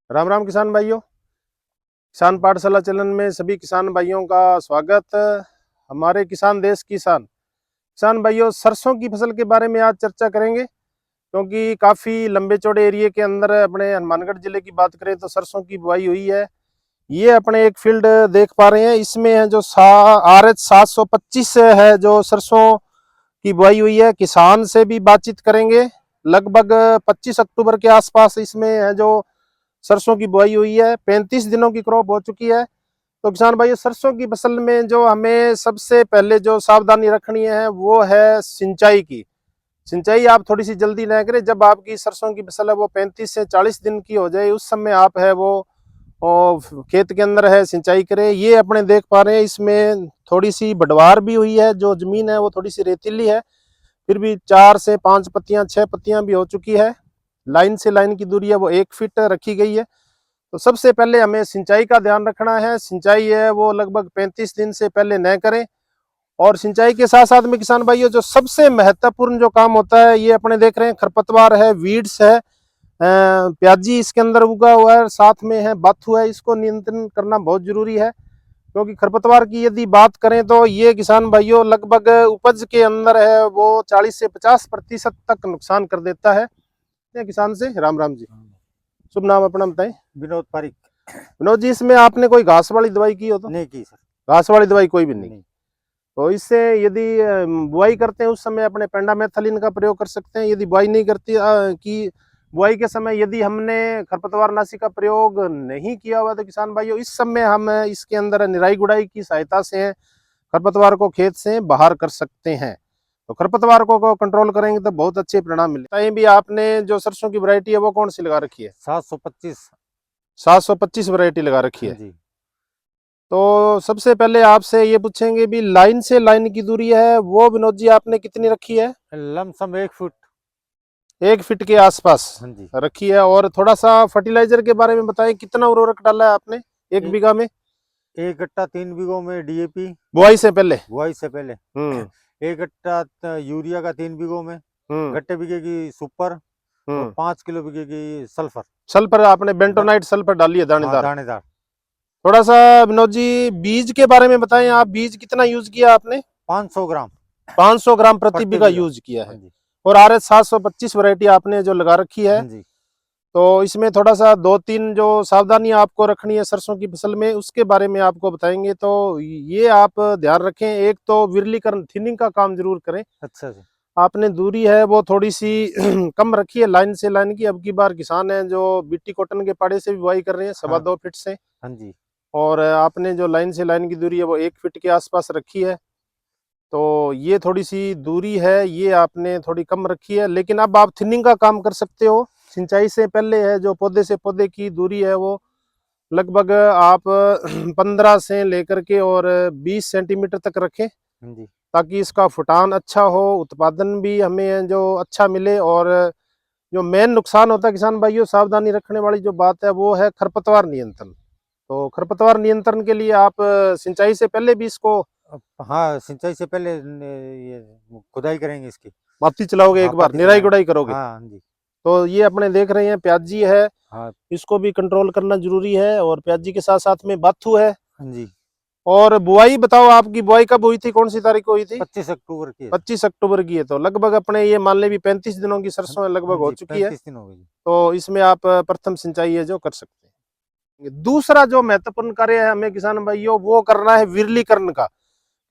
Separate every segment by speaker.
Speaker 1: राम राम किसान भाइयों। किसान पाठशाला चैनल में सभी किसान भाइयों का स्वागत। हमारे किसान देश किसान भाइयों, सरसों की फसल के बारे में आज चर्चा करेंगे, क्योंकि काफी लंबे चौड़े एरिया के अंदर अपने हनुमानगढ़ जिले की बात करें तो सरसों की बुआई हुई है। ये अपने एक फील्ड देख पा रहे हैं, इसमें है जो RH 725 है जो सरसों की बुआई हुई है। किसान से भी बातचीत करेंगे। लगभग 25 अक्टूबर के आसपास इसमें है जो सरसों की बुआई हुई है। 35 दिनों की क्रॉप हो चुकी है। तो किसान भाइयों, सरसों की फसल में जो हमें सबसे पहले जो सावधानी रखनी है वो है सिंचाई की। सिंचाई आप थोड़ी सी जल्दी ना करें। जब आपकी सरसों की फसल है वो 35 से 40 दिन की हो जाए, उस समय आप है वो खेत के अंदर है सिंचाई करें। ये अपने देख पा रहे हैं, इसमें थोड़ी सी बढ़वार भी हुई है। जो जमीन है वो थोड़ी सी रेतीली है, फिर भी 4 से 5 पत्तियां 6 पत्तियां भी हो चुकी है। लाइन से लाइन की दूरी है वो 1 फीट रखी गई है। तो सबसे पहले हमें सिंचाई का ध्यान रखना है। सिंचाई है वो लगभग 35 दिन से पहले न करें। और सिंचाई के साथ साथ में किसान भाइयों, जो सबसे महत्वपूर्ण जो काम होता है, ये अपने देख रहे हैं, खरपतवार है, वीड्स है, प्याजी इसके अंदर उगा हुआ है, साथ में है बाथू है। इसको नियंत्रण करना बहुत जरूरी है, क्योंकि खरपतवार की यदि बात करें तो ये किसान भाइयों लगभग उपज के अंदर है वो 40 से 50% तक नुकसान कर देता है। किसान से राम राम जी। शुभ नाम अपना बताएं।
Speaker 2: विनोद पारिक।
Speaker 1: विनोद जी, इसमें आपने कोई घास वाली दवाई की हो तो?
Speaker 2: नहीं की सर।
Speaker 1: घास वाली दवाई कोई भी नहीं की।
Speaker 2: नहीं।
Speaker 1: तो इससे यदि बुआई करते हैं उस समय अपने पेंडामेथलिन का प्रयोग कर सकते हैं। यदि बुआई नहीं करती कि बुआई के समय यदि हमने खरपतवार नाशी का प्रयोग नहीं किया हुआ तो किसान भाइयों, इस समय हम इसके अंदर निराई गुड़ाई की सहायता से खरपतवार को खेत से बाहर कर सकते हैं। तो खरपतवार को कंट्रोल करेंगे तो बहुत अच्छे परिणाम मिले। कहीं भी आपने जो सरसों की वैरायटी है वो कौन सी लगा रखी है?
Speaker 2: 725।
Speaker 1: 725 वैरायटी लगा रखी है।
Speaker 2: जी।
Speaker 1: तो सबसे पहले आपसे ये पूछेंगे भी, लाइन से लाइन की दूरी है वो विनोद जी आपने कितनी रखी है?
Speaker 2: Lump sum 1 foot.
Speaker 1: 1 फीट के आसपास
Speaker 2: हाँ जी।
Speaker 1: रखी है। और थोड़ा सा फर्टिलाइजर के बारे में बताएं, कितना उर्वरक डाला है आपने 1 बीघा में?
Speaker 2: एक गट्टा 3 बीघों में DAP
Speaker 1: बुआई से पहले।
Speaker 2: बुआई से पहले।
Speaker 1: हम्म।
Speaker 2: एक गट्टा यूरिया का 3 बीघों में।
Speaker 1: हम्म।
Speaker 2: गट्टे बीघे की सुपर। और
Speaker 1: हम्म।
Speaker 2: 5 किलो बीघे की सल्फर।
Speaker 1: सल्फर आपने बेंटोनाइट सल्फर डाली है
Speaker 2: हाँ,
Speaker 1: दानेदार?
Speaker 2: दानेदार।
Speaker 1: थोड़ा सा विनोद जी बीज के बारे में बताएं, आप बीज कितना यूज किया आपने?
Speaker 2: 500 ग्राम
Speaker 1: 500 ग्राम प्रति
Speaker 2: प्रति
Speaker 1: बीघा
Speaker 2: बीघा।
Speaker 1: यूज किया
Speaker 2: हाँ
Speaker 1: है।
Speaker 2: जी।
Speaker 1: और RH 725 वैरायटी आपने जो लगा रखी है।
Speaker 2: हाँ जी।
Speaker 1: तो इसमें थोड़ा सा 2-3 जो सावधानियां आपको रखनी है सरसों की फसल में, उसके बारे में आपको बताएंगे। तो ये आप ध्यान रखें। एक तो विरलीकरण थिनिंग का काम जरूर करें।
Speaker 2: अच्छा जी।
Speaker 1: आपने दूरी है वो थोड़ी सी कम रखी है लाइन से लाइन की। अब की बार किसान है जो बीटी कॉटन के पाड़े से भी बुआई कर रहे हैं,
Speaker 2: हाँ।
Speaker 1: 2.25 फीट से।
Speaker 2: हाँ जी।
Speaker 1: और आपने जो लाइन से लाइन की दूरी है वो 1 फीट के आसपास रखी है। तो ये थोड़ी सी दूरी है, ये आपने थोड़ी कम रखी है। लेकिन अब आप थिनिंग का काम कर सकते हो। सिंचाई से पहले है जो पौधे से पौधे की दूरी है वो लगभग आप 15 से लेकर के और 20 सेंटीमीटर तक रखें,
Speaker 2: हाँ जी।
Speaker 1: ताकि इसका फुटान अच्छा हो, उत्पादन भी हमें जो अच्छा मिले। और जो मेन नुकसान होता है किसान भाइयों, सावधानी रखने वाली जो बात है वो है खरपतवार नियंत्रण। तो खरपतवार नियंत्रण के लिए आप सिंचाई से पहले भी इसको
Speaker 2: हाँ, सिंचाई से पहले ये खुदाई करेंगे इसकी।
Speaker 1: माती चलाओगे,
Speaker 2: हाँ,
Speaker 1: एक बार
Speaker 2: पाती
Speaker 1: निराई
Speaker 2: चलाएंगे।
Speaker 1: गुड़ाई करोगे।
Speaker 2: हाँ। हाँ जी।
Speaker 1: तो ये अपने देख रहे हैं प्याजी है,
Speaker 2: हाँ।
Speaker 1: इसको भी कंट्रोल करना जरूरी है। और प्याजी के साथ साथ में बाथू है।
Speaker 2: हाँ जी।
Speaker 1: और बुआई बताओ, आपकी बुआई कब हुई थी, कौन सी तारीख को हुई थी?
Speaker 2: 25 अक्टूबर की है।
Speaker 1: 25 अक्टूबर की है। तो लगभग अपने ये मान ले भी 35 दिनों की
Speaker 2: हाँ।
Speaker 1: सरसों
Speaker 2: हाँ
Speaker 1: लगभग हो
Speaker 2: जी,
Speaker 1: चुकी है।
Speaker 2: 35 दिन हो गए जी।
Speaker 1: तो इसमें आप प्रथम सिंचाई है जो कर सकते हैं। दूसरा जो महत्वपूर्ण कार्य है हमें किसान भाइयों, वो करना है विरलीकरण का।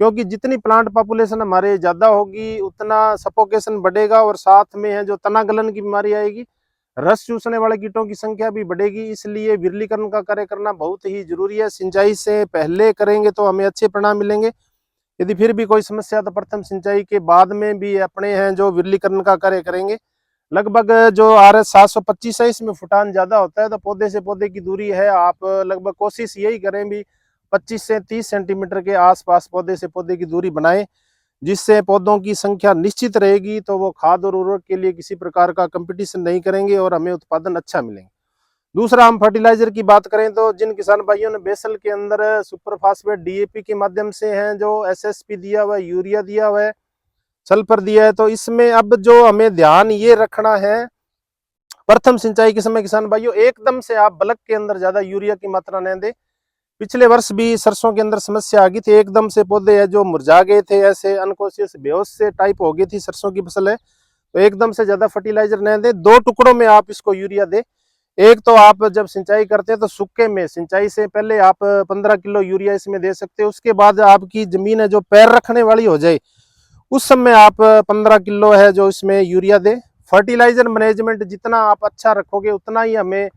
Speaker 1: क्योंकि जितनी प्लांट पॉपुलेशन हमारे ज्यादा होगी उतना सफोकेशन बढ़ेगा, और साथ में है जो तना गलन की बीमारी आएगी, रस चूसने वाले कीटों की संख्या भी बढ़ेगी। इसलिए विरलीकरण का कार्य करना बहुत ही जरूरी है। सिंचाई से पहले करेंगे तो हमें अच्छे परिणाम मिलेंगे। यदि फिर भी कोई समस्या तो प्रथम सिंचाई के बाद में भी अपने हैं जो विरलीकरण का कार्य करेंगे। लगभग जो RH 725 है, इसमें फुटान ज्यादा होता है। तो पौधे से पौधे की दूरी है, आप लगभग कोशिश यही करें भी 25 से 30 सेंटीमीटर के आसपास पौधे से पौधे की दूरी बनाएं, जिससे पौधों की संख्या निश्चित रहेगी। तो वो खाद और उर्वरक के लिए किसी प्रकार का कंपटीशन नहीं करेंगे और हमें उत्पादन अच्छा मिलेंगे। दूसरा, हम फर्टिलाइजर की बात करें तो जिन किसान भाइयों ने बेसल के अंदर सुपर फास्फेट DAP के माध्यम से हैं जो SSP दिया हुआ है, यूरिया दिया हुआ है, सल्फर दिया है, तो इसमें अब जो हमें ध्यान ये रखना है प्रथम सिंचाई के समय किसान भाइयों एकदम से आप बल्क के अंदर ज्यादा यूरिया की मात्रा न दें। पिछले वर्ष भी सरसों के अंदर समस्या आ गई थी, एकदम से पौधे है जो मुरझा गए थे, ऐसे अनकॉन्शियस बेहोश से टाइप हो गई थी सरसों की फसल है। तो एकदम से ज्यादा फर्टिलाइजर न दें, 2 टुकड़ों में आप इसको यूरिया दें। एक तो आप जब सिंचाई करते हैं तो सूखे में सिंचाई से पहले आप 15 किलो यूरिया इसमें दे सकते हो। उसके बाद आपकी जमीन है जो पैर रखने वाली हो जाए उस समय आप 15 किलो है जो इसमें यूरिया दें। फर्टिलाइजर मैनेजमेंट जितना आप अच्छा रखोगे उतना ही हमें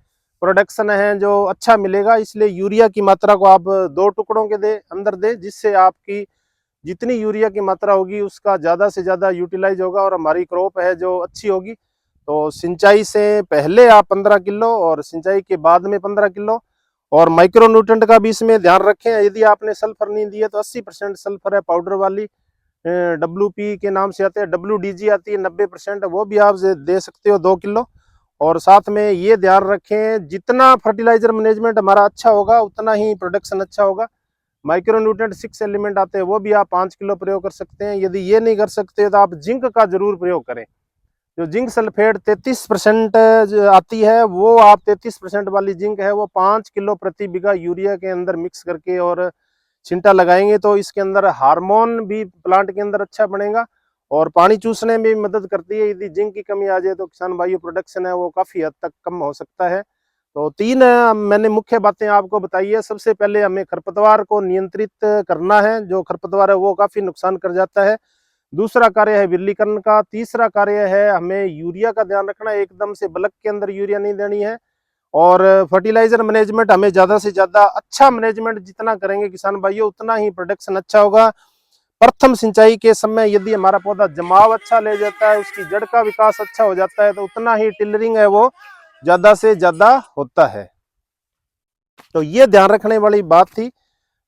Speaker 1: प्रोडक्शन है जो अच्छा मिलेगा, इसलिए यूरिया की मात्रा को आप 2 टुकड़ों के अंदर दें, जिससे आपकी जितनी यूरिया की मात्रा होगी उसका ज़्यादा से ज़्यादा यूटिलाइज होगा और हमारी क्रॉप है जो अच्छी होगी। तो सिंचाई से पहले आप 15 किलो और सिंचाई के बाद में 15 किलो। और माइक्रो न्यूट्रेंट का भी इसमें ध्यान रखें, यदि आपने सल्फर नहीं दिया तो 80% सल्फर है पाउडर वाली WP के नाम से आते हैं, WDG आती है 90%, वो भी आप दे सकते हो 2 किलो। और साथ में ये ध्यान रखें जितना फर्टिलाइजर मैनेजमेंट हमारा अच्छा होगा उतना ही प्रोडक्शन अच्छा होगा। माइक्रो न्यूट्रेंट 6 एलिमेंट आते हैं वो भी आप 5 किलो प्रयोग कर सकते हैं। यदि ये नहीं कर सकते तो आप जिंक का जरूर प्रयोग करें। जो जिंक सल्फेट 33% आती है वो आप 33% वाली जिंक है वो 5 किलो प्रति बीघा यूरिया के अंदर मिक्स करके और छिंटा लगाएंगे तो इसके अंदर हार्मोन भी प्लांट के अंदर अच्छा बनेगा और पानी चूसने में भी मदद करती है। यदि जिंक की कमी आ जाए तो किसान भाइयों प्रोडक्शन है वो काफी हद तक कम हो सकता है। तो 3 मैंने मुख्य बातें आपको बताई है। सबसे पहले हमें खरपतवार को नियंत्रित करना है, जो खरपतवार है वो काफी नुकसान कर जाता है। दूसरा कार्य है विरलीकरण का। तीसरा कार्य है हमें यूरिया का ध्यान रखना, एकदम से बल्क के अंदर यूरिया नहीं देनी है। और फर्टिलाइजर मैनेजमेंट हमें ज्यादा से ज्यादा अच्छा मैनेजमेंट जितना करेंगे किसान भाइयों उतना ही प्रोडक्शन अच्छा होगा। प्रथम सिंचाई के समय यदि हमारा पौधा जमाव अच्छा ले जाता है, उसकी जड़ का विकास अच्छा हो जाता है तो उतना ही टिलरिंग है वो ज्यादा से ज्यादा होता है। तो ये ध्यान रखने वाली बात थी।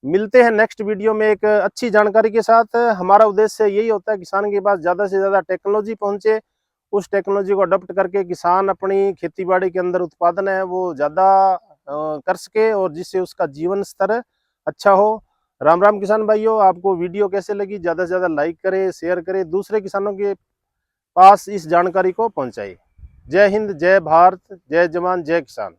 Speaker 1: मिलते हैं नेक्स्ट वीडियो में एक अच्छी जानकारी के साथ। हमारा उद्देश्य यही होता है किसान के पास ज्यादा से ज्यादा टेक्नोलॉजी पहुंचे, उस टेक्नोलॉजी को अडॉप्ट करके किसान अपनी खेती बाड़ी के अंदर उत्पादन है वो ज्यादा कर सके और जिससे उसका जीवन स्तर अच्छा हो। राम राम किसान भाइयों, आपको वीडियो कैसे लगी ज्यादा से ज्यादा लाइक करें, शेयर करें, दूसरे किसानों के पास इस जानकारी को पहुंचाइए। जय हिंद, जय भारत, जय जवान, जय किसान।